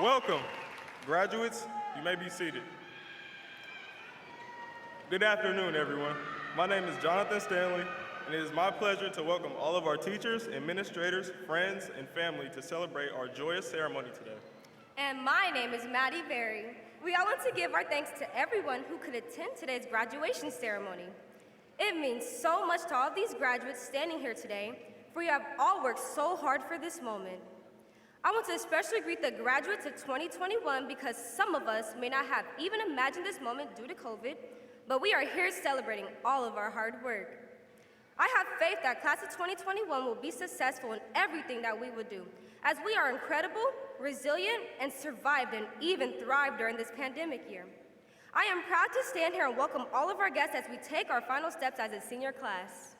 Welcome. Graduates, you may be seated. Good afternoon, everyone. My name is Jonathan Stanley, and it is my pleasure to welcome all of our teachers, administrators, friends, and family to celebrate our joyous ceremony today. And my name is Maddie Berry. We all want to give our thanks to everyone who could attend today's graduation ceremony. It means so much to all of these graduates standing here today, for you have all worked so hard for this moment. I want to especially greet the graduates of 2021 because some of us may not have even imagined this moment due to COVID, but we are here celebrating all of our hard work. I have faith that class of 2021 will be successful in everything that we will do, as we are incredible, resilient, and survived and even thrived during this pandemic year. I am proud to stand here and welcome all of our guests as we take our final steps as a senior class.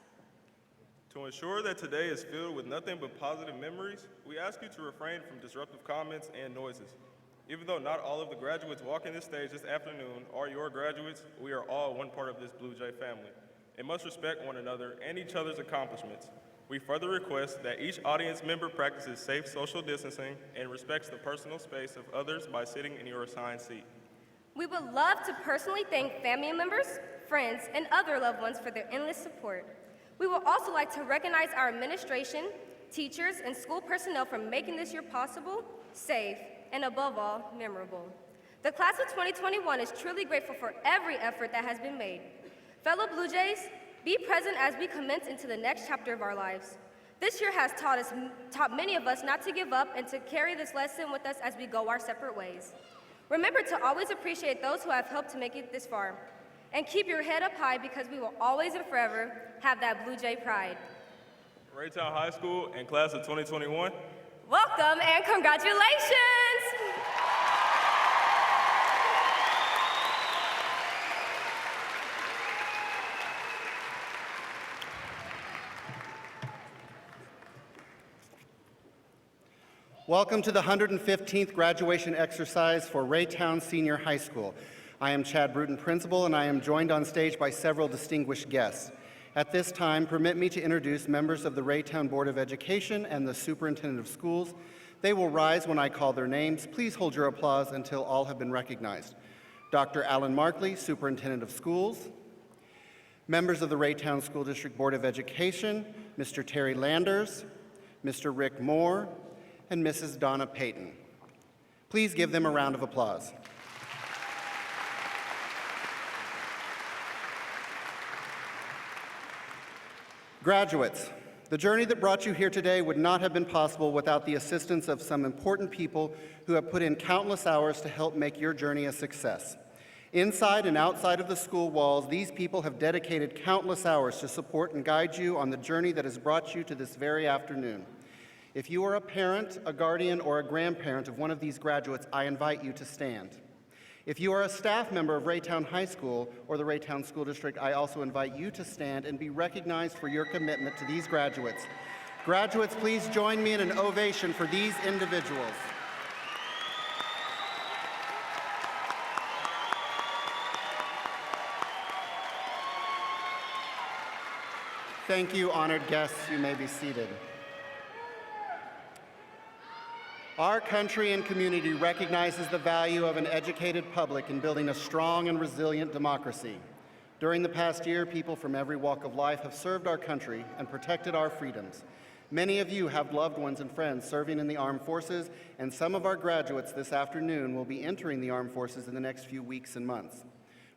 To ensure that today is filled with nothing but positive memories, we ask you to refrain from disruptive comments and noises. Even though not all of the graduates walking this stage this afternoon are your graduates, we are all one part of this Blue Jay family and must respect one another and each other's accomplishments. We further request that each audience member practices safe social distancing and respects the personal space of others by sitting in your assigned seat. We would love to personally thank family members, friends, and other loved ones for their endless support. We would also like to recognize our administration, teachers, and school personnel for making this year possible, safe, and above all, memorable. The class of 2021 is truly grateful for every effort that has been made. Fellow Blue Jays, be present as we commence into the next chapter of our lives. This year has taught many of us not to give up and to carry this lesson with us as we go our separate ways. Remember to always appreciate those who have helped to make it this far. And keep your head up high because we will always and forever have that Blue Jay pride. Raytown High School and class of 2021. Welcome and congratulations! Welcome to the 115th graduation exercise for Raytown Senior High School. I am Chad Bruton, principal, and I am joined on stage by several distinguished guests. At this time, permit me to introduce members of the Raytown Board of Education and the Superintendent of Schools. They will rise when I call their names. Please hold your applause until all have been recognized. Dr. Alan Markley, Superintendent of Schools. Members of the Raytown School District Board of Education, Mr. Terry Landers, Mr. Rick Moore, and Mrs. Donna Payton. Please give them a round of applause. Graduates, the journey that brought you here today would not have been possible without the assistance of some important people who have put in countless hours to help make your journey a success. Inside and outside of the school walls, these people have dedicated countless hours to support and guide you on the journey that has brought you to this very afternoon. If you are a parent, a guardian, or a grandparent of one of these graduates, I invite you to stand. If you are a staff member of Raytown High School or the Raytown School District, I also invite you to stand and be recognized for your commitment to these graduates. Graduates, please join me in an ovation for these individuals. Thank you, honored guests. You may be seated. Our country and community recognizes the value of an educated public in building a strong and resilient democracy. During the past year, people from every walk of life have served our country and protected our freedoms. Many of you have loved ones and friends serving in the armed forces, and some of our graduates this afternoon will be entering the armed forces in the next few weeks and months.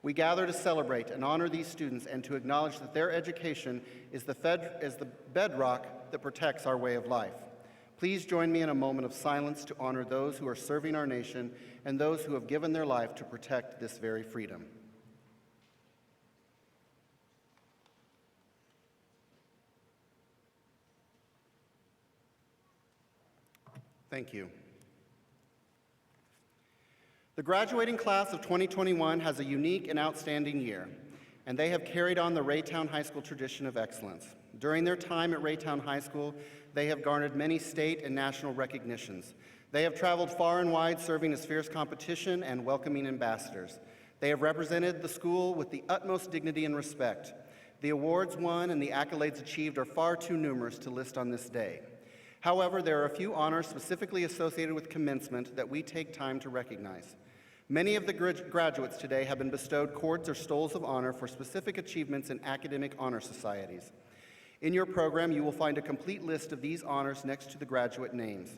We gather to celebrate and honor these students and to acknowledge that their education is the bedrock that protects our way of life. Please join me in a moment of silence to honor those who are serving our nation and those who have given their life to protect this very freedom. Thank you. The graduating class of 2021 has a unique and outstanding year, and they have carried on the Raytown High School tradition of excellence. During their time at Raytown High School, they have garnered many state and national recognitions. They have traveled far and wide serving as fierce competition and welcoming ambassadors. They have represented the school with the utmost dignity and respect. The awards won and the accolades achieved are far too numerous to list on this day. However, there are a few honors specifically associated with commencement that we take time to recognize. Many of the graduates today have been bestowed cords or stoles of honor for specific achievements in academic honor societies. In your program, you will find a complete list of these honors next to the graduate names.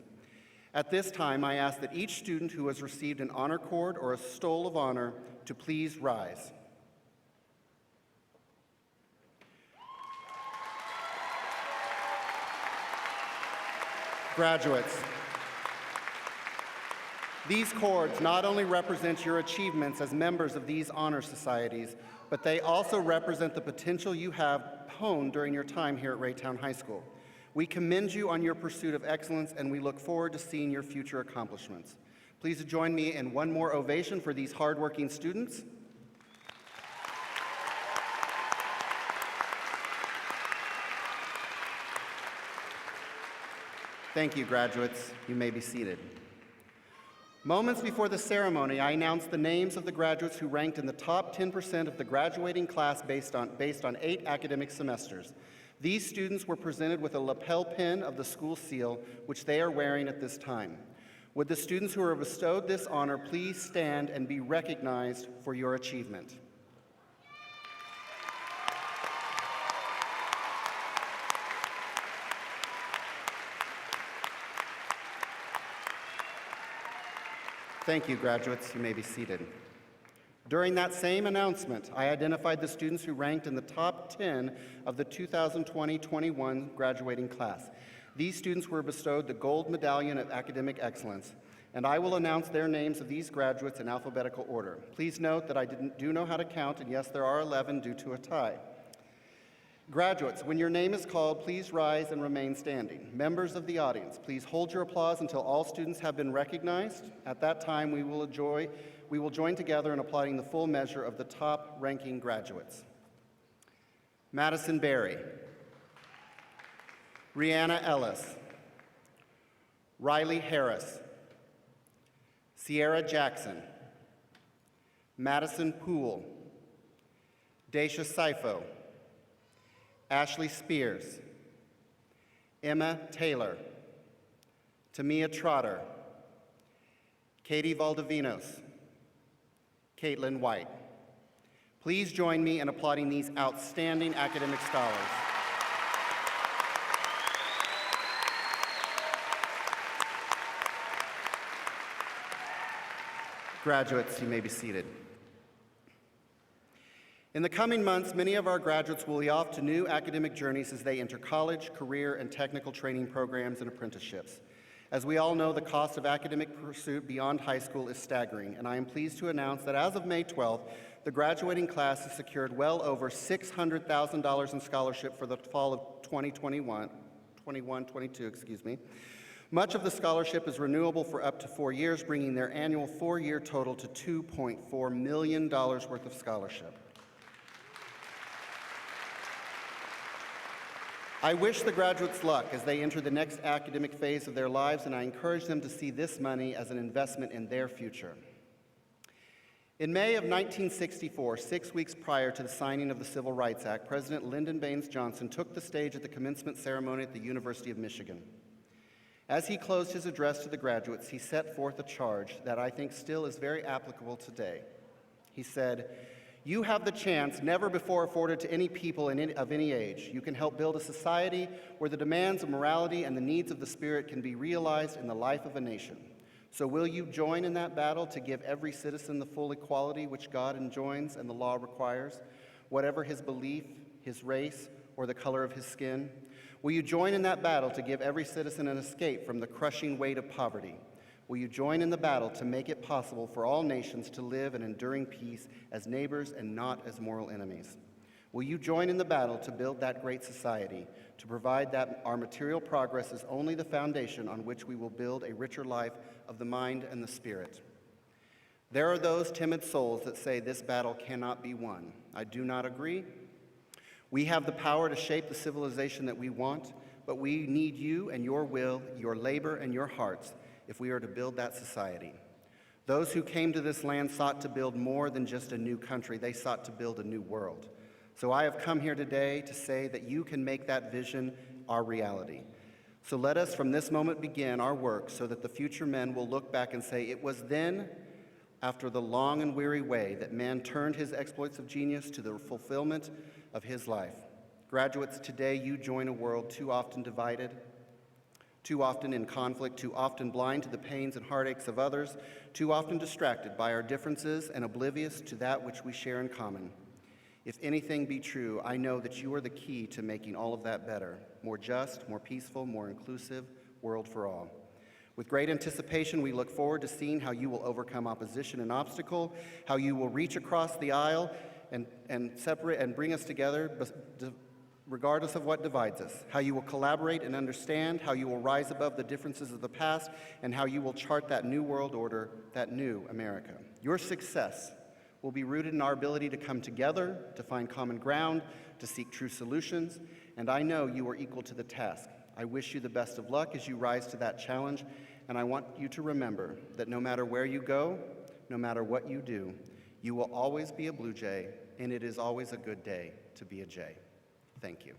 At this time, I ask that each student who has received an honor cord or a stole of honor to please rise. Graduates, these cords not only represent your achievements as members of these honor societies, but they also represent the potential you have honed during your time here at Raytown High School. We commend you on your pursuit of excellence, and we look forward to seeing your future accomplishments. Please join me in one more ovation for these hardworking students. Thank you, graduates. You may be seated. Moments before the ceremony, I announced the names of the graduates who ranked in the top 10% of the graduating class based on 8 academic semesters. These students were presented with a lapel pin of the school seal, which they are wearing at this time. Would the students who are bestowed this honor please stand and be recognized for your achievement? Thank you, graduates. You may be seated. During that same announcement, I identified the students who ranked in the top 10 of the 2020-21 graduating class. These students were bestowed the Gold Medallion of Academic Excellence, and I will announce their names of these graduates in alphabetical order. Please note that I do know how to count, and yes, there are 11 due to a tie. Graduates, when your name is called, please rise and remain standing. Members of the audience, please hold your applause until all students have been recognized. At that time, we will join together in applauding the full measure of the top-ranking graduates. Madison Berry, Rihanna Ellis, Riley Harris, Sierra Jackson, Madison Poole, Daisha Sifo, Ashley Spears, Emma Taylor, Tamia Trotter, Katie Valdivinos, Caitlin White. Please join me in applauding these outstanding academic scholars. Graduates, you may be seated. In the coming months, many of our graduates will be off to new academic journeys as they enter college, career, and technical training programs and apprenticeships. As we all know, the cost of academic pursuit beyond high school is staggering, and I am pleased to announce that as of May 12th, the graduating class has secured well over $600,000 in scholarship for the fall of 21-22. Much of the scholarship is renewable for up to 4 years, bringing their annual 4-year total to $2.4 million worth of scholarship. I wish the graduates luck as they enter the next academic phase of their lives, and I encourage them to see this money as an investment in their future. In May of 1964, 6 weeks prior to the signing of the Civil Rights Act, President Lyndon Baines Johnson took the stage at the commencement ceremony at the University of Michigan. As he closed his address to the graduates, he set forth a charge that I think still is very applicable today. He said, "You have the chance never before afforded to any people of any age. You can help build a society where the demands of morality and the needs of the spirit can be realized in the life of a nation. So will you join in that battle to give every citizen the full equality which God enjoins and the law requires, whatever his belief, his race, or the color of his skin? Will you join in that battle to give every citizen an escape from the crushing weight of poverty? Will you join in the battle to make it possible for all nations to live in enduring peace as neighbors and not as moral enemies? Will you join in the battle to build that great society, to provide that our material progress is only the foundation on which we will build a richer life of the mind and the spirit?" There are those timid souls that say this battle cannot be won. I do not agree. We have the power to shape the civilization that we want, but we need you and your will, your labor and your hearts if we are to build that society. Those who came to this land sought to build more than just a new country. They sought to build a new world. So I have come here today to say that you can make that vision our reality. So let us from this moment begin our work so that the future men will look back and say, it was then, after the long and weary way, that man turned his exploits of genius to the fulfillment of his life. Graduates, today you join a world too often divided, too often in conflict, too often blind to the pains and heartaches of others, too often distracted by our differences and oblivious to that which we share in common. If anything be true, I know that you are the key to making all of that better, more just, more peaceful, more inclusive world for all. With great anticipation, we look forward to seeing how you will overcome opposition and obstacle, how you will reach across the aisle and separate and bring us together regardless of what divides us, how you will collaborate and understand, how you will rise above the differences of the past, and how you will chart that new world order, that new America. Your success will be rooted in our ability to come together, to find common ground, to seek true solutions, and I know you are equal to the task. I wish you the best of luck as you rise to that challenge, and I want you to remember that no matter where you go, no matter what you do, you will always be a Blue Jay, and it is always a good day to be a Jay. Thank you.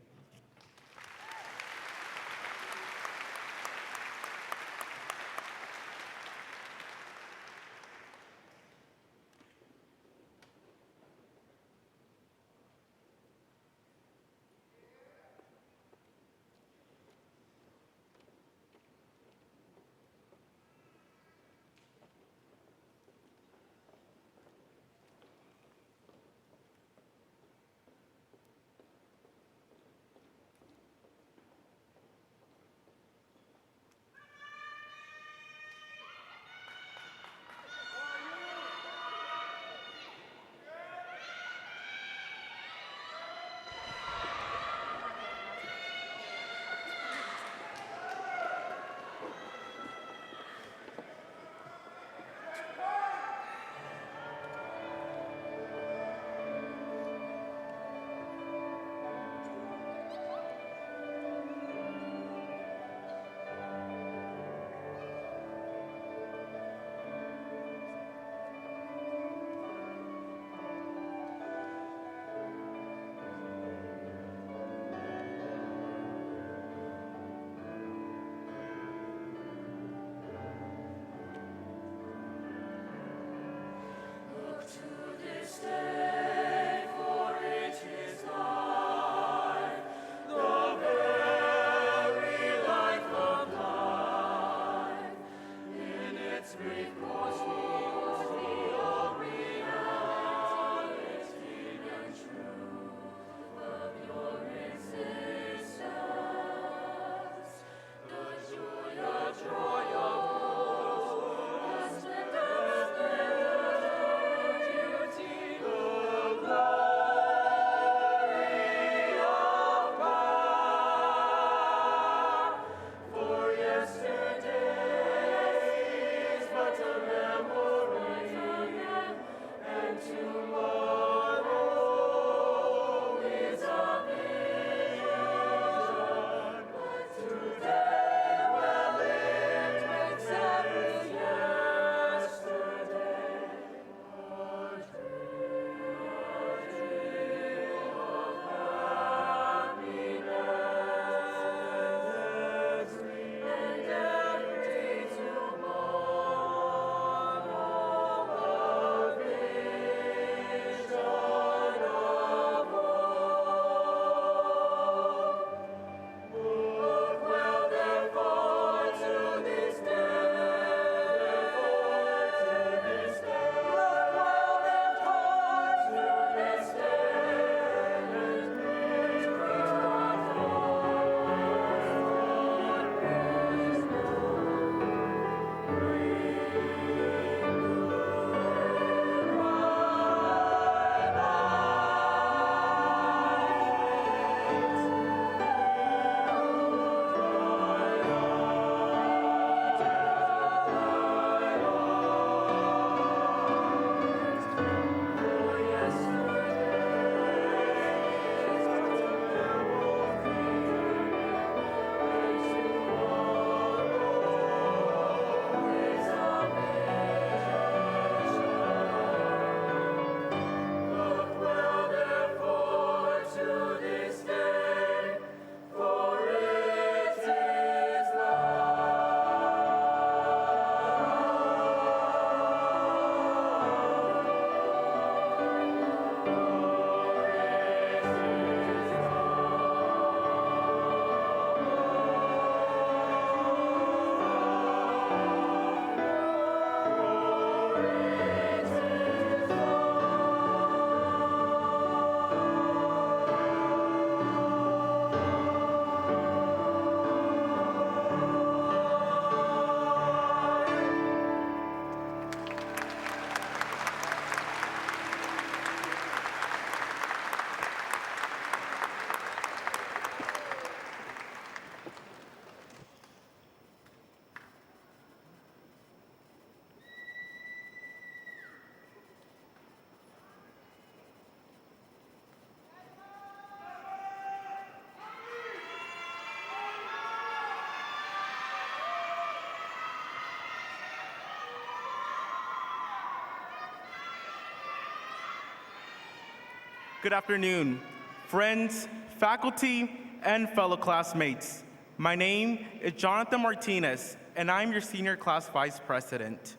Good afternoon, friends, faculty, and fellow classmates. My name is Jonathan Martinez, and I'm your senior class vice president.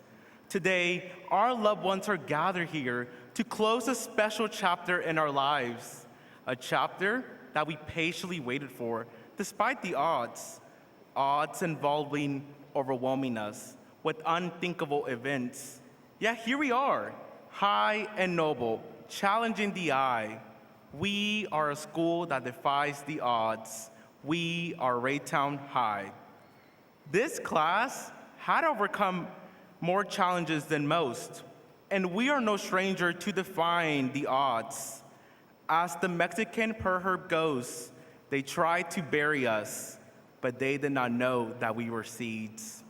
Today, our loved ones are gathered here to close a special chapter in our lives, a chapter that we patiently waited for, despite the odds involving overwhelming us with unthinkable events. Yet here we are, high and noble, challenging the eye. We are a school that defies the odds. We are Raytown High. This class had overcome more challenges than most, and we are no stranger to defying the odds. As the Mexican proverb goes, they tried to bury us, but they did not know that we were seeds.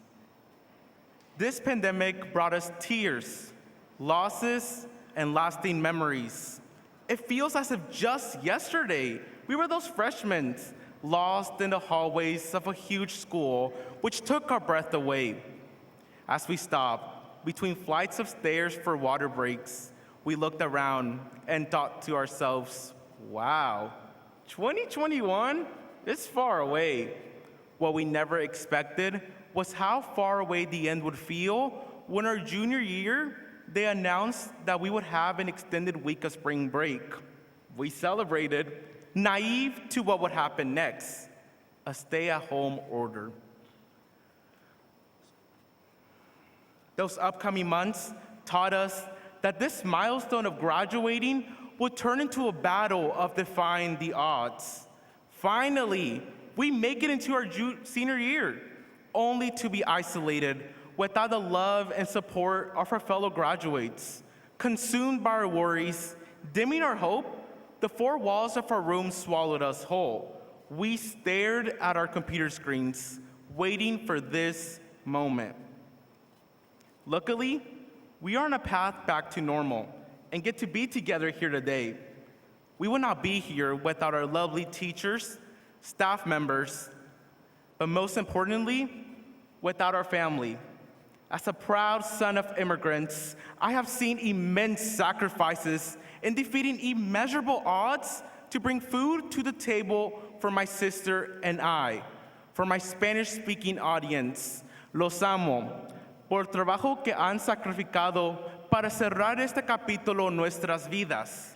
This pandemic brought us tears, losses, and lasting memories. It feels as if just yesterday we were those freshmen lost in the hallways of a huge school, which took our breath away. As we stopped between flights of stairs for water breaks, we looked around and thought to ourselves, wow, 2021 is far away. What we never expected was how far away the end would feel when our junior year, they announced that we would have an extended week of spring break. We celebrated, naive to what would happen next, a stay-at-home order. Those upcoming months taught us that this milestone of graduating would turn into a battle of defying the odds. Finally, we make it into our senior year, only to be isolated without the love and support of our fellow graduates. Consumed by our worries, dimming our hope, the four walls of our room swallowed us whole. We stared at our computer screens, waiting for this moment. Luckily, we are on a path back to normal and get to be together here today. We would not be here without our lovely teachers, staff members, but most importantly, without our family. As a proud son of immigrants, I have seen immense sacrifices in defeating immeasurable odds to bring food to the table for my sister and I. For my Spanish-speaking audience, los amo por trabajo que han sacrificado para cerrar este capítulo en nuestras vidas.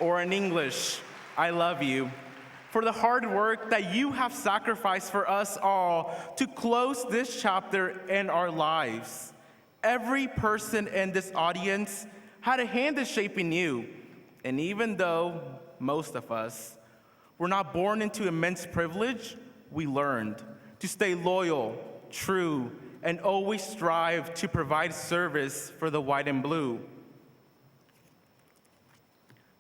Or in English, I love you for the hard work that you have sacrificed for us all to close this chapter in our lives. Every person in this audience had a hand in shaping you, and even though most of us were not born into immense privilege, we learned to stay loyal, true, and always strive to provide service for the white and blue.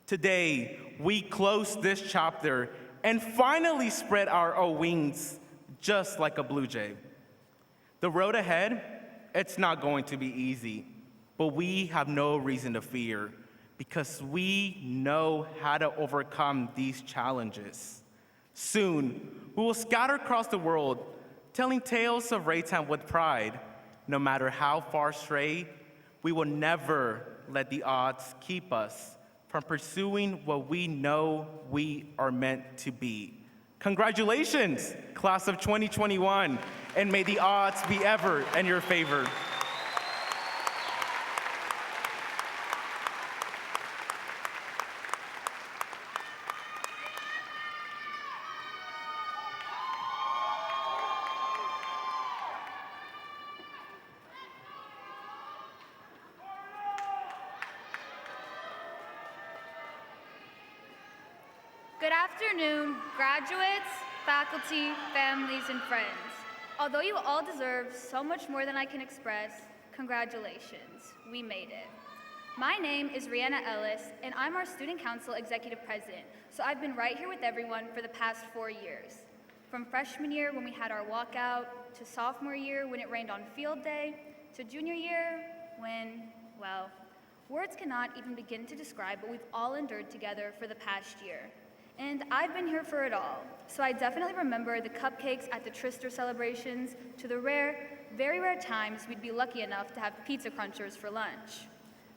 Today, we close this chapter and finally spread our wings just like a blue jay. The road ahead, it's not going to be easy, but we have no reason to fear because we know how to overcome these challenges. Soon, we will scatter across the world, telling tales of Raytown with pride. No matter how far astray, we will never let the odds keep us from pursuing what we know we are meant to be. Congratulations, class of 2021, and may the odds be ever in your favor. Good afternoon, graduates, faculty, families, and friends. Although you all deserve so much more than I can express, congratulations, we made it. My name is Rihanna Ellis, and I'm our Student Council Executive President, so I've been right here with everyone for the past 4 years. From freshman year when we had our walkout, to sophomore year when it rained on field day, to junior year when, well, words cannot even begin to describe what we've all endured together for the past year. And I've been here for it all, so I definitely remember the cupcakes at the Trister celebrations to the rare, very rare times we'd be lucky enough to have pizza crunchers for lunch.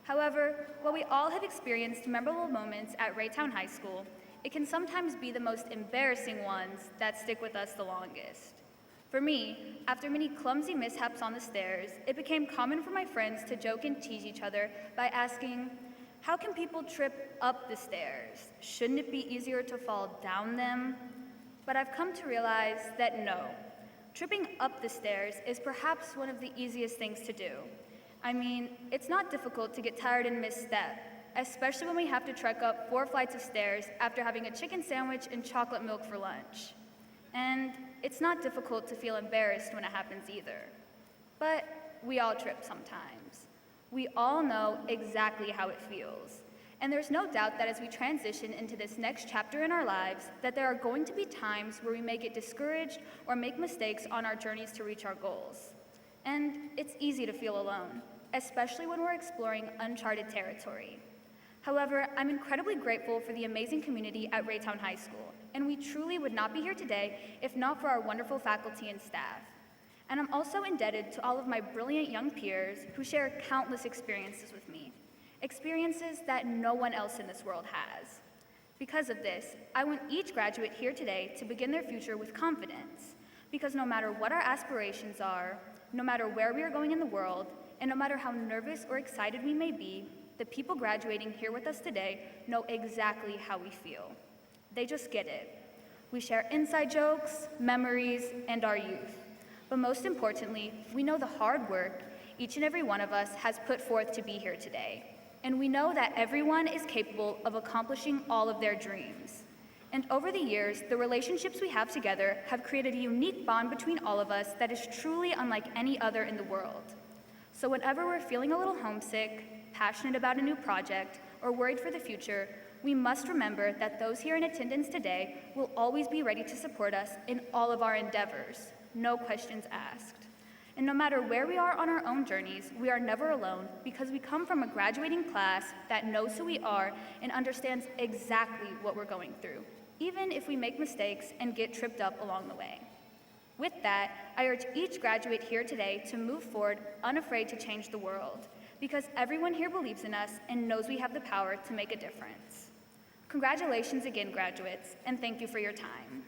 However, while we all have experienced memorable moments at Raytown High School, it can sometimes be the most embarrassing ones that stick with us the longest. For me, after many clumsy mishaps on the stairs, it became common for my friends to joke and tease each other by asking, "How can people trip up the stairs? Shouldn't it be easier to fall down them?" But I've come to realize that no, tripping up the stairs is perhaps one of the easiest things to do. I mean, it's not difficult to get tired and misstep, especially when we have to trek up 4 flights of stairs after having a chicken sandwich and chocolate milk for lunch. And it's not difficult to feel embarrassed when it happens either. But we all trip sometimes. We all know exactly how it feels. And there's no doubt that as we transition into this next chapter in our lives, that there are going to be times where we may get discouraged or make mistakes on our journeys to reach our goals. And it's easy to feel alone, especially when we're exploring uncharted territory. However, I'm incredibly grateful for the amazing community at Raytown High School, and we truly would not be here today if not for our wonderful faculty and staff. And I'm also indebted to all of my brilliant young peers who share countless experiences with me, experiences that no one else in this world has. Because of this, I want each graduate here today to begin their future with confidence, because no matter what our aspirations are, no matter where we are going in the world, and no matter how nervous or excited we may be, the people graduating here with us today know exactly how we feel. They just get it. We share inside jokes, memories, and our youth. But most importantly, we know the hard work each and every one of us has put forth to be here today. And we know that everyone is capable of accomplishing all of their dreams. And over the years, the relationships we have together have created a unique bond between all of us that is truly unlike any other in the world. So whenever we're feeling a little homesick, passionate about a new project, or worried for the future, we must remember that those here in attendance today will always be ready to support us in all of our endeavors, no questions asked. And no matter where we are on our own journeys, we are never alone because we come from a graduating class that knows who we are and understands exactly what we're going through, even if we make mistakes and get tripped up along the way. With that, I urge each graduate here today to move forward unafraid to change the world, because everyone here believes in us and knows we have the power to make a difference. Congratulations again, graduates, and thank you for your time.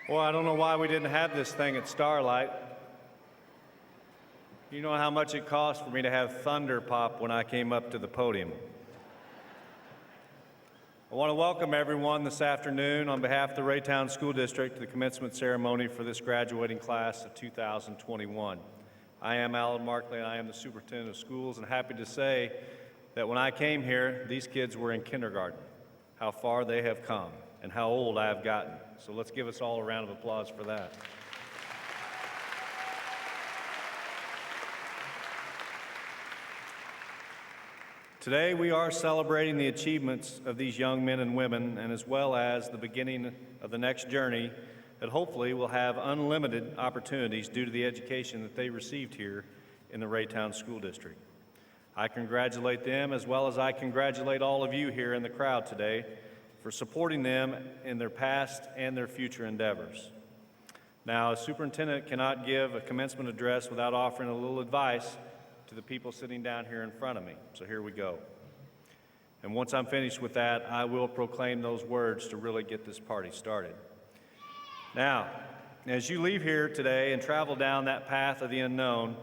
Well, I don't know why we didn't have this thing at Starlight. You know how much it cost for me to have thunder pop when I came up to the podium. I want to welcome everyone this afternoon on behalf of the Raytown School District to the commencement ceremony for this graduating class of 2021. I am Alan Markley, and I am the Superintendent of Schools, and happy to say that when I came here, these kids were in kindergarten. How far they have come and how old I have gotten. So let's give us all a round of applause for that. Today we are celebrating the achievements of these young men and women, and as well as the beginning of the next journey that hopefully will have unlimited opportunities due to the education that they received here in the Raytown School District. I congratulate them as well as I congratulate all of you here in the crowd today for supporting them in their past and their future endeavors. Now, a superintendent cannot give a commencement address without offering a little advice to the people sitting down here in front of me. So here we go. And once I'm finished with that, I will proclaim those words to really get this party started. Now, as you leave here today and travel down that path of the unknown,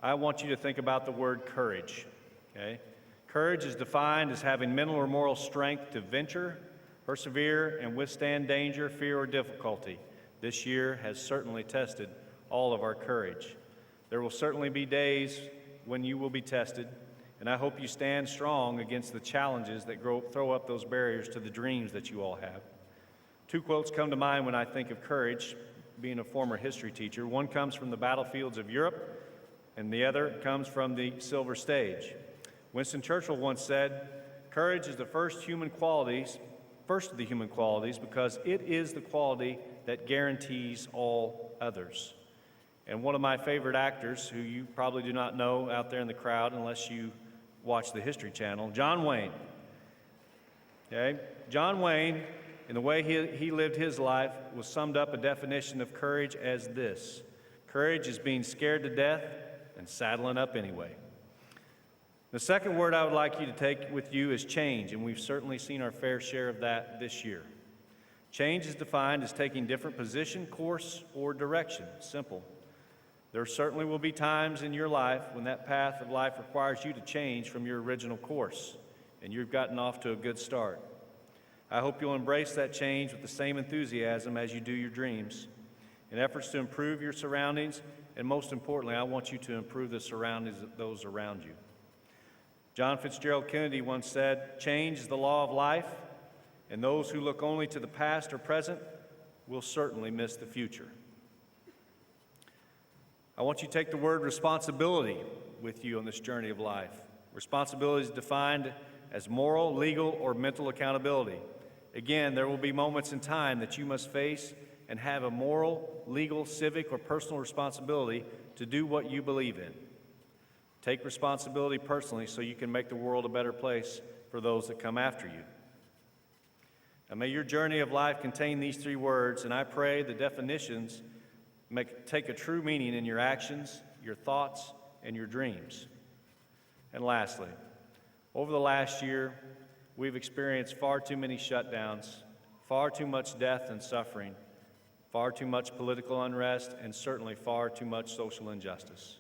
I want you to think about the word courage, okay? Courage is defined as having mental or moral strength to venture, persevere, and withstand danger, fear, or difficulty. This year has certainly tested all of our courage. There will certainly be days when you will be tested, and I hope you stand strong against the challenges that throw up those barriers to the dreams that you all have. Two quotes come to mind when I think of courage, being a former history teacher. One comes from the battlefields of Europe, and the other comes from the silver stage. Winston Churchill once said, "Courage is the first of the human qualities because it is the quality that guarantees all others." And one of my favorite actors, who you probably do not know out there in the crowd unless you watch the History Channel, John Wayne. Okay? John Wayne, in the way he lived his life, was summed up a definition of courage as this: courage is being scared to death and saddling up anyway. The second word I would like you to take with you is change, and we've certainly seen our fair share of that this year. Change is defined as taking different position, course, or direction. Simple. There certainly will be times in your life when that path of life requires you to change from your original course, and you've gotten off to a good start. I hope you'll embrace that change with the same enthusiasm as you do your dreams, in efforts to improve your surroundings, and most importantly, I want you to improve the surroundings of those around you. John Fitzgerald Kennedy once said, "Change is the law of life, and those who look only to the past or present will certainly miss the future." I want you to take the word responsibility with you on this journey of life. Responsibility is defined as moral, legal, or mental accountability. Again, there will be moments in time that you must face and have a moral, legal, civic, or personal responsibility to do what you believe in. Take responsibility personally so you can make the world a better place for those that come after you. And may your journey of life contain these three words, and I pray the definitions take a true meaning in your actions, your thoughts, and your dreams. And lastly, over the last year, we've experienced far too many shutdowns, far too much death and suffering, far too much political unrest, and certainly far too much social injustice.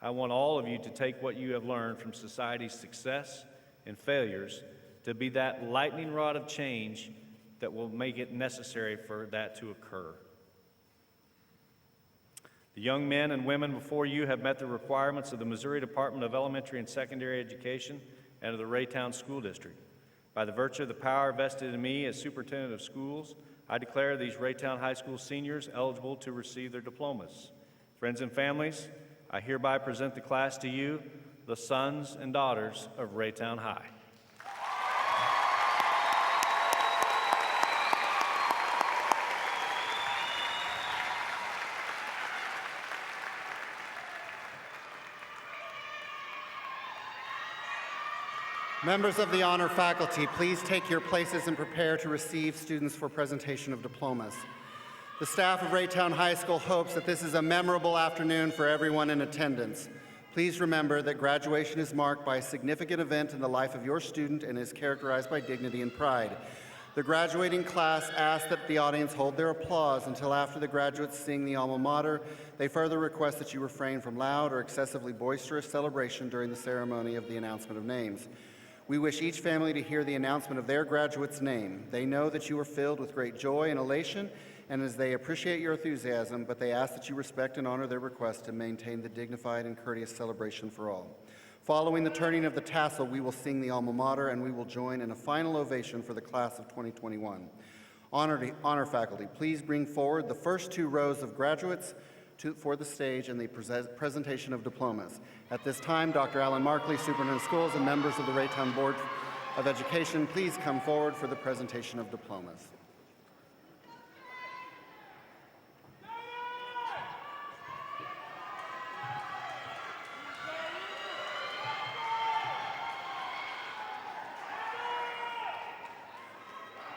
I want all of you to take what you have learned from society's success and failures to be that lightning rod of change that will make it necessary for that to occur. The young men and women before you have met the requirements of the Missouri Department of Elementary and Secondary Education and of the Raytown School District. By the virtue of the power vested in me as Superintendent of Schools, I declare these Raytown High School seniors eligible to receive their diplomas. Friends and families, I hereby present the class to you, the sons and daughters of Raytown High. Members of the honor faculty, please take your places and prepare to receive students for presentation of diplomas. The staff of Raytown High School hopes that this is a memorable afternoon for everyone in attendance. Please remember that graduation is marked by a significant event in the life of your student and is characterized by dignity and pride. The graduating class asks that the audience hold their applause until after the graduates sing the alma mater. They further request that you refrain from loud or excessively boisterous celebration during the ceremony of the announcement of names. We wish each family to hear the announcement of their graduate's name. They know that you are filled with great joy and elation, and as they appreciate your enthusiasm, but they ask that you respect and honor their request to maintain the dignified and courteous celebration for all. Following the turning of the tassel, we will sing the alma mater, and we will join in a final ovation for the class of 2021. Honor faculty, please bring forward the first 2 rows of graduates for the stage and the presentation of diplomas. At this time, Dr. Alan Markley, Superintendent of Schools, and members of the Raytown Board of Education, please come forward for the presentation of diplomas.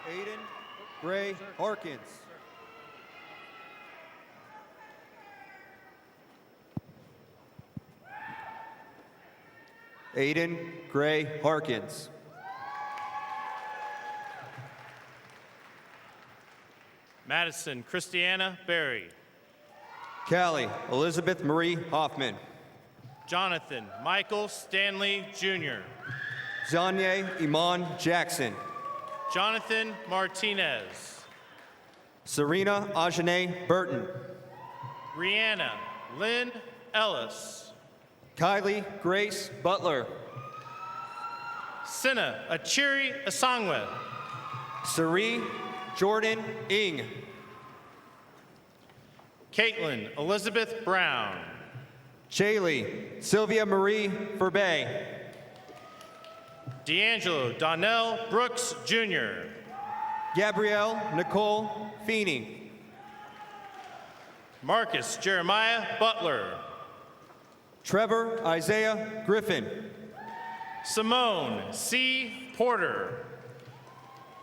Aiden Gray Harkins. Aiden Gray Harkins. Madison Christiana Berry. Callie Elizabeth Marie Hoffman. Jonathan Michael Stanley Jr. Zanye Iman Jackson. Jonathan Martinez. Serena Ajane Burton. Rihanna Lynn Ellis. Kylie Grace Butler. Sinna Achiri Asangwe. Sari Jordan Ing. Caitlin Elizabeth Brown. Chaylee Sylvia Marie Ferbay. D'Angelo Donnell Brooks Jr. Gabrielle Nicole Feeney. Marcus Jeremiah Butler. Trevor Isaiah Griffin. Simone C. Porter.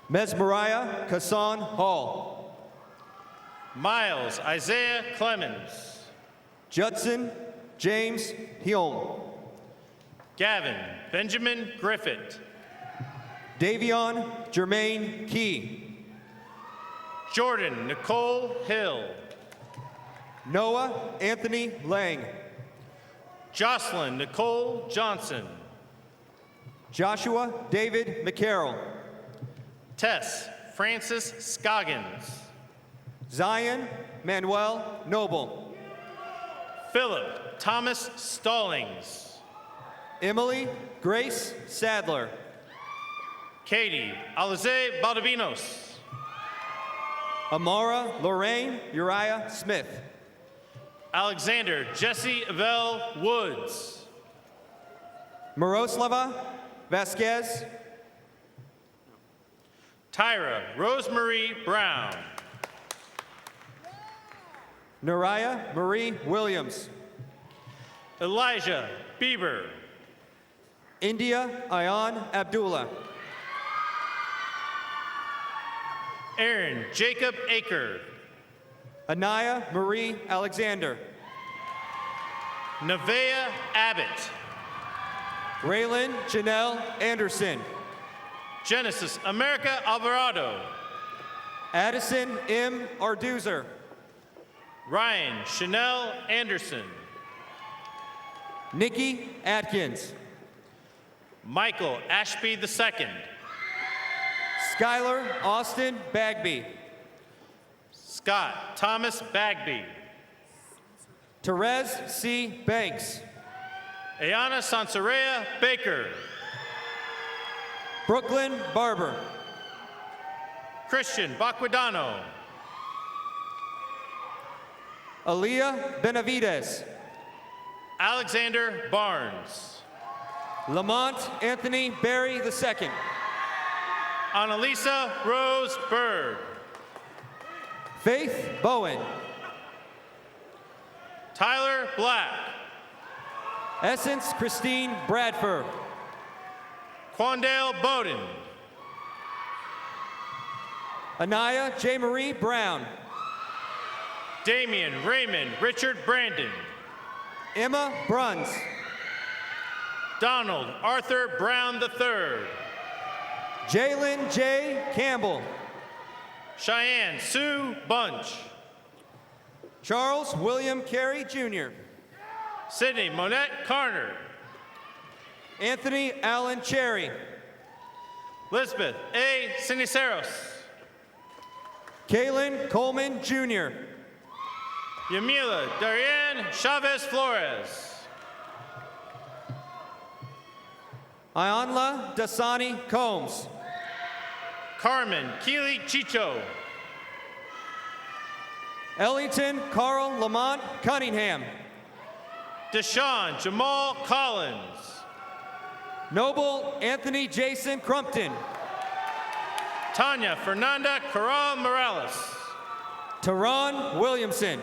Mesmeriah Kassan Hall. Miles Isaiah Clemens. Judson James Hyun. Gavin Benjamin Griffith. Davion Jermaine Key. Jordan Nicole Hill. Noah Anthony Lang. Jocelyn Nicole Johnson. Joshua David McCarroll. Tess Francis Scoggins. Zion Manuel Noble. Philip Thomas Stallings. Emily Grace Sadler. Katie Alize Baldavinos. Amara Lorraine Uriah Smith. Alexander Jesse Abel Woods. Miroslava Vasquez. Tyra Rosemarie Brown. Nariah Marie Williams. Elijah Bieber. India Ayan Abdullah. Aaron Jacob Aker. Anaya Marie Alexander. Nevaeh Abbott. Raylan Janelle Anderson. Genesis America Alvarado. Addison M. Arduzer. Ryan Chanel Anderson. Nikki Atkins. Michael Ashby II. Skylar Austin Bagby. Scott Thomas Bagby. Therese C. Banks. Ayana Sansarea Baker. Brooklyn Barber. Christian Baquidano. Aaliyah Benavides. Alexander Barnes. Lamont Anthony Berry II. Annalisa Rose Bird. Faith Bowen. Tyler Black. Essence Christine Bradford. Quandale Bowden. Anaya J. Marie Brown. Damian Raymond Richard Brandon. Emma Bruns. Donald Arthur Brown III. Jalen J. Campbell. Cheyenne Sue Bunch. Charles William Carey, Jr. Sydney Monette Carner. Anthony Allen Cherry. Lisbeth A. Siniceros. Kalen Coleman, Jr. Yamila Darienne Chavez Flores. Ayanla Dasani Combs. Carmen Keely Chicho. Ellington Carl Lamont Cunningham. Deshaun Jamal Collins. Noble Anthony Jason Crumpton. Tanya Fernanda Corral Morales. Teron Williamson.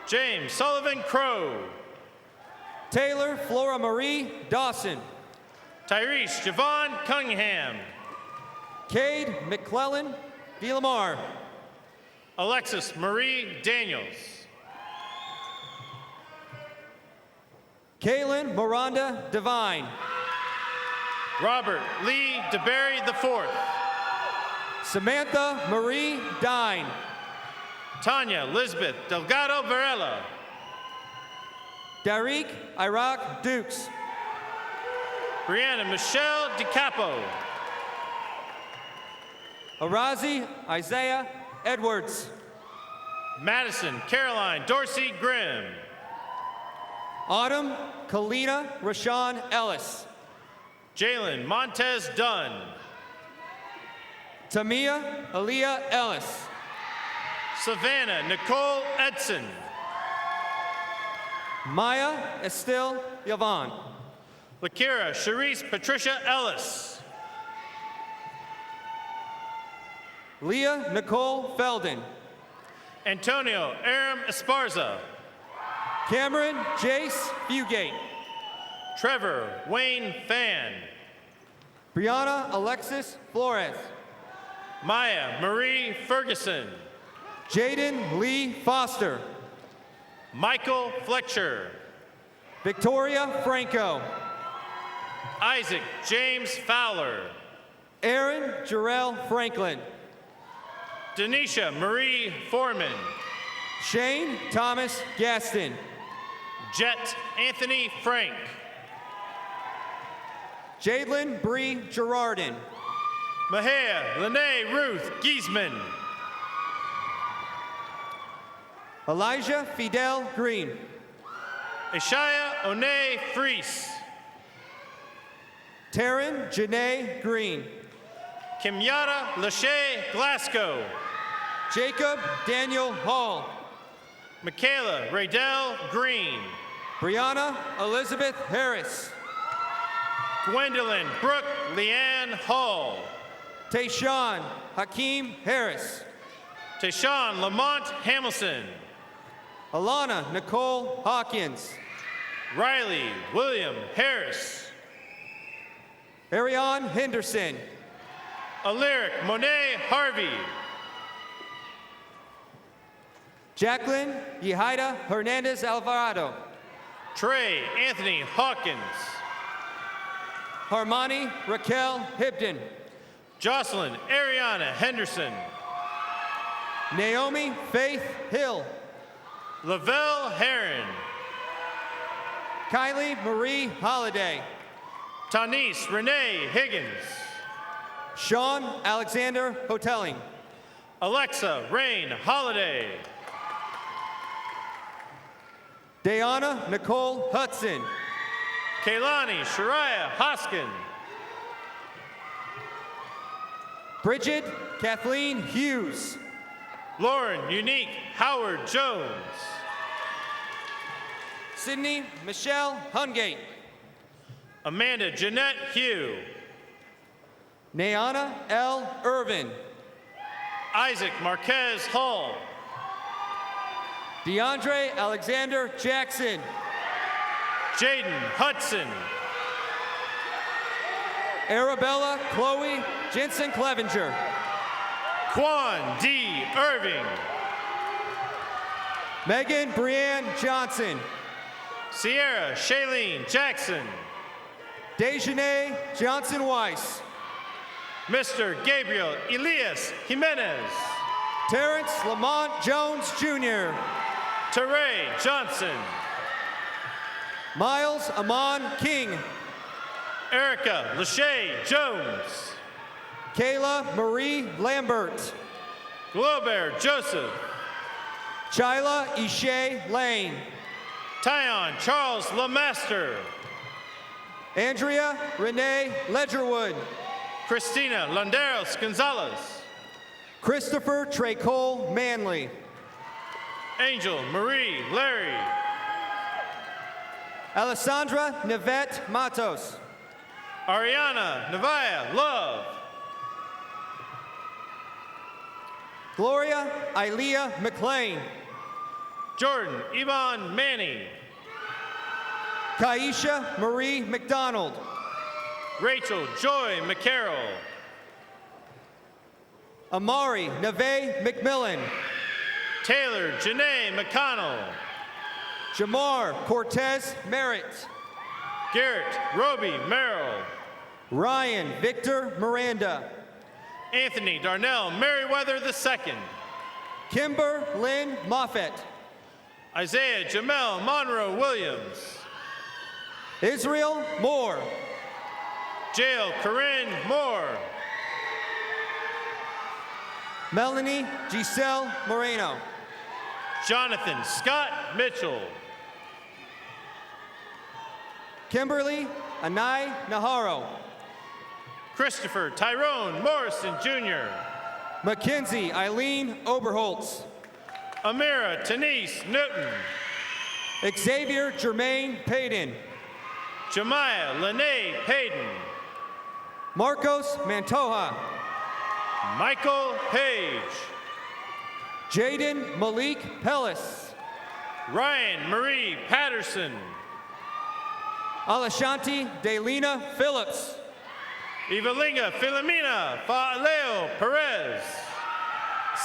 James Sullivan Crow. Taylor Flora Marie Dawson. Tyrese Javon Cunningham. Cade McClellan DeLamar. Alexis Marie Daniels. Kaylin Miranda Devine. Robert Lee DeBerry IV. Samantha Marie Dine. Tanya Lisbeth Delgado Varela. Darik Iraq Dukes. Brianna Michelle DiCapo. Arazi Isaiah Edwards. Madison Caroline Dorsey Grimm. Autumn Kalina Rashawn Ellis. Jalen Montez Dunn. Tamia Aaliyah Ellis. Savannah Nicole Edson. Maya Estelle Yvonne. Lakira Sharice Patricia Ellis. Leah Nicole Felden. Antonio Aram Esparza. Cameron Jace Fugate. Trevor Wayne Fan. Brianna Alexis Flores. Maya Marie Ferguson. Jaden Lee Foster. Michael Fletcher. Victoria Franco. Isaac James Fowler. Aaron Jarrell Franklin. Denisha Marie Foreman. Shane Thomas Gaston. Jet Anthony Frank. Jadlyn Bree Gerardin. Mahia Lene Ruth Giesman. Elijah Fidel Green. Ishaya One Fries. Taryn Janae Green. Kimyata Lachey Glasgow. Jacob Daniel Hall. Michaela Raydell Green. Brianna Elizabeth Harris. Gwendolyn Brooke Leanne Hall. Tayshawn Hakeem Harris. Tayshawn Lamont Hamilton. Alana Nicole Hawkins. Riley William Harris. Ariane Henderson. Alaric Monet Harvey. Jacqueline Yehaida Hernandez Alvarado. Trey Anthony Hawkins. Harmony Raquel Hibden. Jocelyn Ariana Henderson. Naomi Faith Hill. Lavelle Heron. Kylie Marie Holiday. Tanis Renee Higgins. Sean Alexander Hotelling. Alexa Rain Holiday. Dayana Nicole Hudson. Kaylani Shariah Hoskin. Bridget Kathleen Hughes. Lauren Unique Howard Jones. Sydney Michelle Hungate. Amanda Jeanette Hugh. Nayana L. Irvin. Isaac Marquez Hall. DeAndre Alexander Jackson. Jaden Hudson. Arabella Chloe Jensen Clevenger. Quan D. Irving. Megan Brianne Johnson. Sierra Shailene Jackson. Dejanay Johnson Weiss. Mr. Gabriel Elias Jimenez. Terrence Lamont Jones Jr. Teray Johnson. Miles Amon King. Erica Lachey Jones. Kayla Marie Lambert. Glober Joseph. Chyla Ishay Lane. Tyon Charles Lemaster. Andrea Renee Ledgerwood. Christina Landeros Gonzalez. Christopher Trey Cole Manley. Angel Marie Larry. Alessandra Nivette Matos. Ariana Nevaya Love. Gloria Ilea McLean. Jordan Yvonne Manny. Kaisha Marie McDonald. Rachel Joy McCarroll. Amari Neve McMillan. Taylor Janae McConnell. Jamar Cortez Merritt. Garrett Roby Merrill. Ryan Victor Miranda. Anthony Darnell Merriweather II. Kimber Lynn Moffett. Isaiah Jamel Monroe Williams. Israel Moore. Jael Corinne Moore. Melanie Giselle Moreno. Jonathan Scott Mitchell. Kimberly Anai Naharo. Christopher Tyrone Morrison Jr. Mackenzie Eileen Oberholtz. Amira Tanise Newton. Xavier Jermaine Payton. Jemiah Lene Payton. Marcos Mantoja. Michael Page. Jaden Malik Pellis. Ryan Marie Patterson. Alashanti Delina Phillips. Evelinga Filomena Faaleo Perez.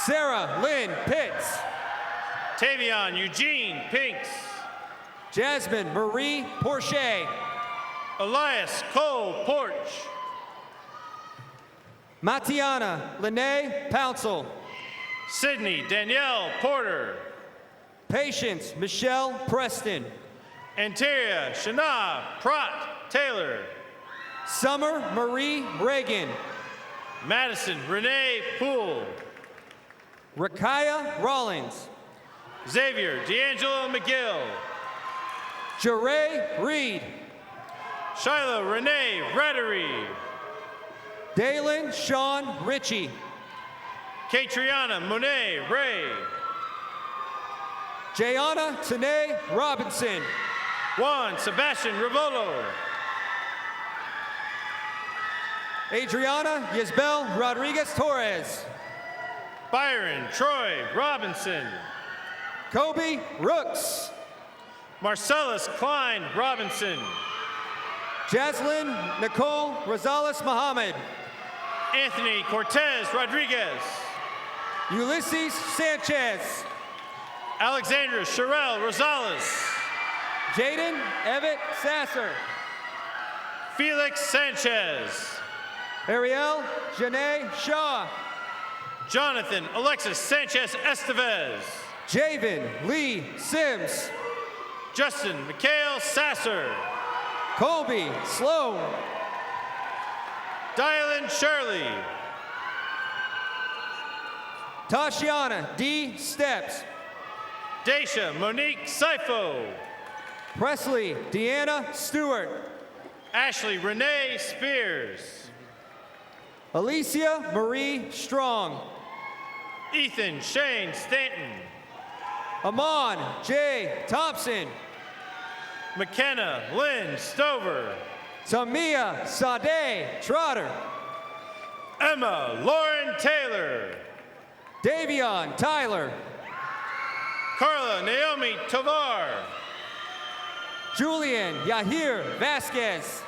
Sarah Lynn Pitts. Tavion Eugene Pinks. Jasmine Marie Porche. Elias Cole Porch. Matiana Lene Pouncil. Sydney Danielle Porter. Patience Michelle Preston. Anteria Shana Pratt Taylor. Summer Marie Reagan. Madison Renee Poole. Rakaya Rollins. Xavier D'Angelo McGill. Jeray Reed. Shiloh Renee Reddery. Dalen Sean Ritchie. Katriana Monet Ray. Jayana Tanae Robinson. Juan Sebastian Rivolo. Adriana Yisbel Rodriguez Torres. Byron Troy Robinson. Kobe Rooks. Marcellus Klein Robinson. Jaslyn Nicole Rosales Muhammad. Anthony Cortez Rodriguez. Ulysses Sanchez. Alexandra Sherelle Rosales. Jaden Evett Sasser. Felix Sanchez. Ariel Janae Shaw. Jonathan Alexis Sanchez Estevez. Javen Lee Sims. Justin Mikhail Sasser. Colby Sloan. Dylan Shirley. Tashiana D. Steps. Daisha Monique Sifo. Presley Deanna Stewart. Ashley Renee Spears. Alicia Marie Strong. Ethan Shane Stanton. Amon J. Thompson. McKenna Lynn Stover. Tamia Sade Trotter. Emma Lauren Taylor. Davion Tyler. Carla Naomi Tovar. Julian Yahir Vasquez.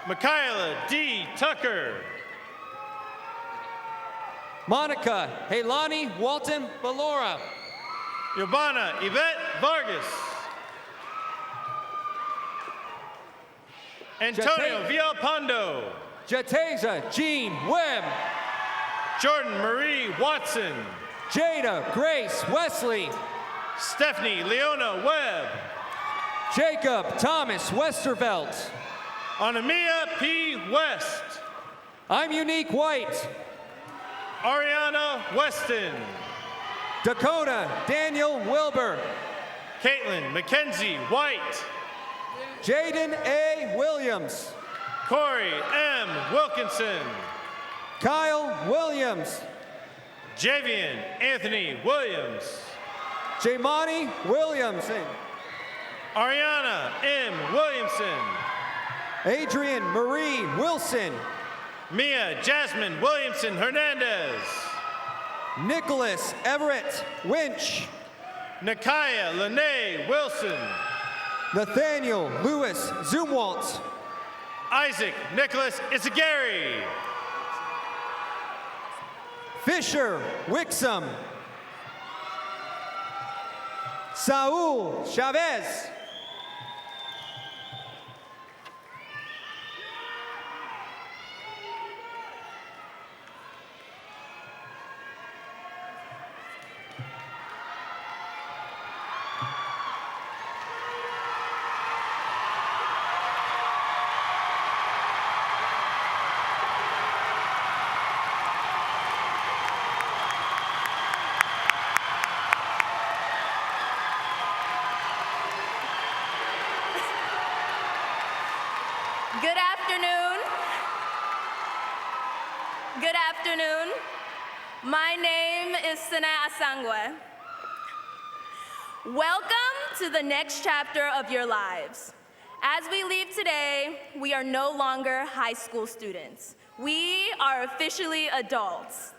Michaela D. Tucker. Monica Helani Walton Balora. Yobana Yvette Vargas. Antonio Villalpando. Jateza Jean Webb. Jordan Marie Watson. Jada Grace Wesley. Stephanie Leona Webb. Jacob Thomas Westervelt. Anamia P. West. I'm Unique White. Ariana Weston. Dakota Daniel Wilbur. Caitlin Mackenzie White. Jaden A. Williams. Corey M. Wilkinson. Kyle Williams. Javian Anthony Williams. Jamani Williamson. Ariana M. Williamson. Adrian Marie Wilson. Mia Jasmine Williamson Hernandez. Nicholas Everett Winch. Nakaya Lene Wilson. Nathaniel Lewis Zumwalt. Isaac Nicholas Isagari. Fisher Wixom. Saul Chavez. Good afternoon. Good afternoon. My name is Sine Asangwe. Welcome to the next chapter of your lives. As we leave today, we are no longer high school students. We are officially adults.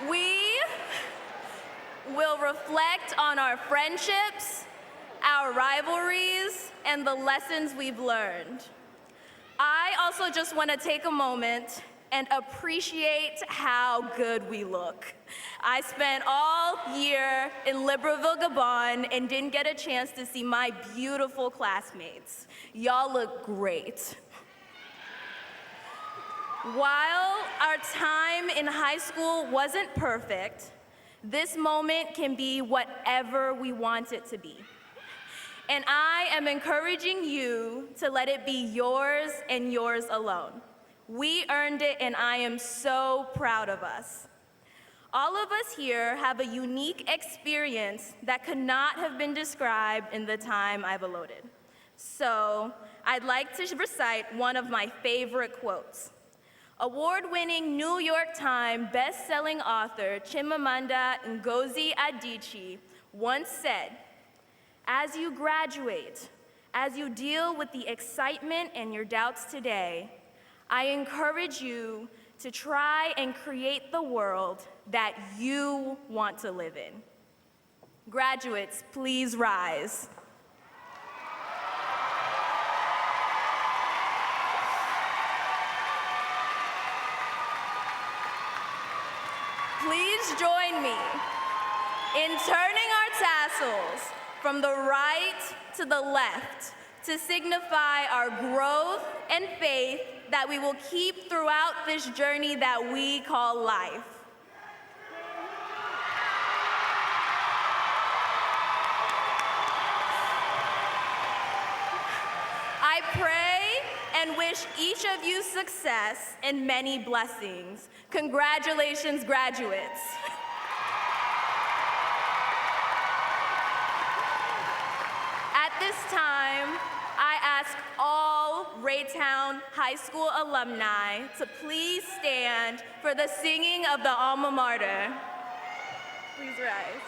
We will reflect on our friendships, our rivalries, and the lessons we've learned. I also just want to take a moment and appreciate how good we look. I spent all year in Libreville, Gabon, and didn't get a chance to see my beautiful classmates. Y'all look great. While our time in high school wasn't perfect, this moment can be whatever we want it to be. And I am encouraging you to let it be yours and yours alone. We earned it, and I am so proud of us. All of us here have a unique experience that could not have been described in the time I've allotted. So I'd like to recite one of my favorite quotes. Award-winning New York Times best-selling author Chimamanda Ngozi Adichie once said, "As you graduate, as you deal with the excitement and your doubts today, I encourage you to try and create the world that you want to live in." Graduates, please rise. Please join me in turning our tassels from the right to the left to signify our growth and faith that we will keep throughout this journey that we call life. I pray and wish each of you success and many blessings. Congratulations, graduates. At this time, I ask all Raytown High School alumni to please stand for the singing of the alma mater. Please rise.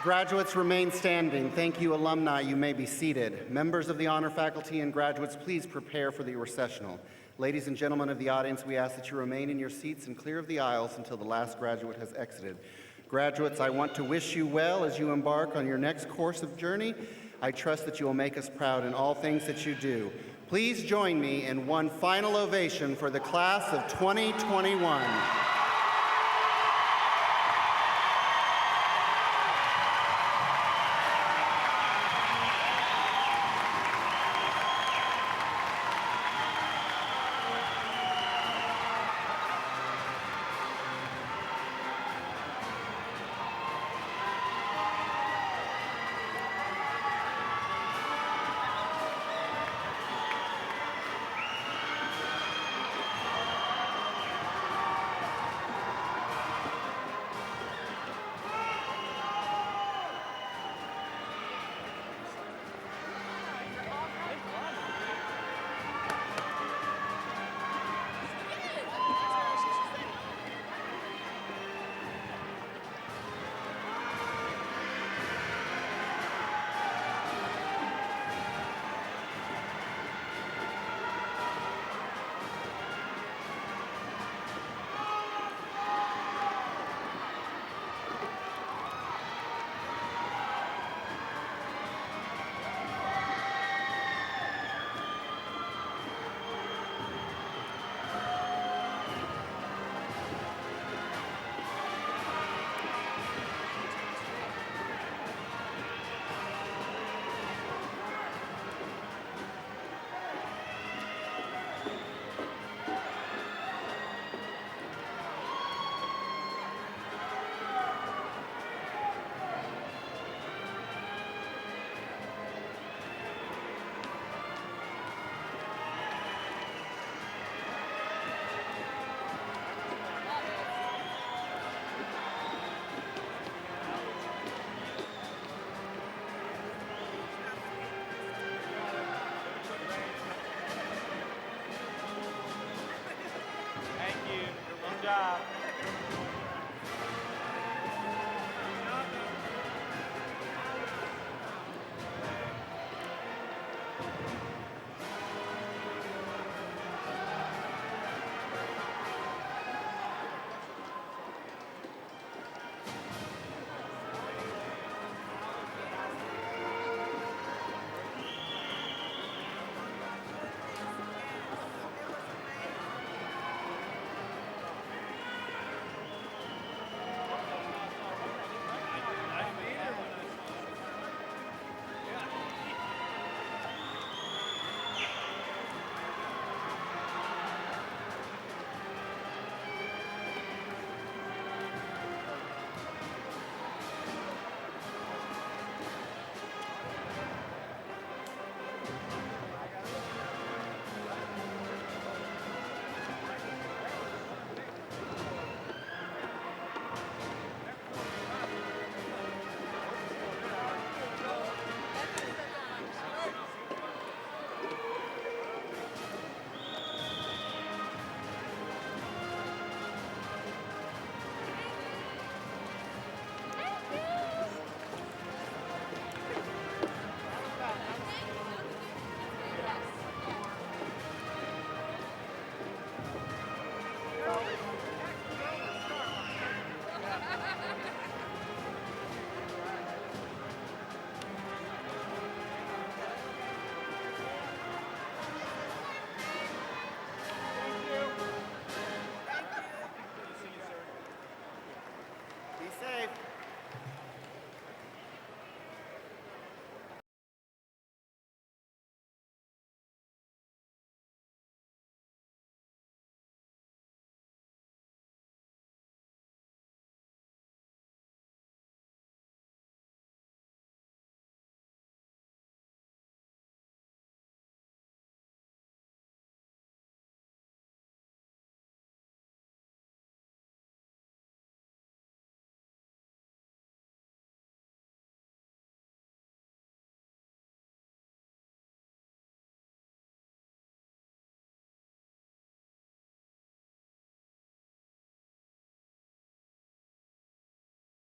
Graduates remain standing. Thank you, alumni. You may be seated. Members of the honor faculty and graduates, please prepare for the recessional. Ladies and gentlemen of the audience, we ask that you remain in your seats and clear of the aisles until the last graduate has exited. Graduates, I want to wish you well as you embark on your next course of journey. I trust that you will make us proud in all things that you do. Please join me in one final ovation for the class of 2021.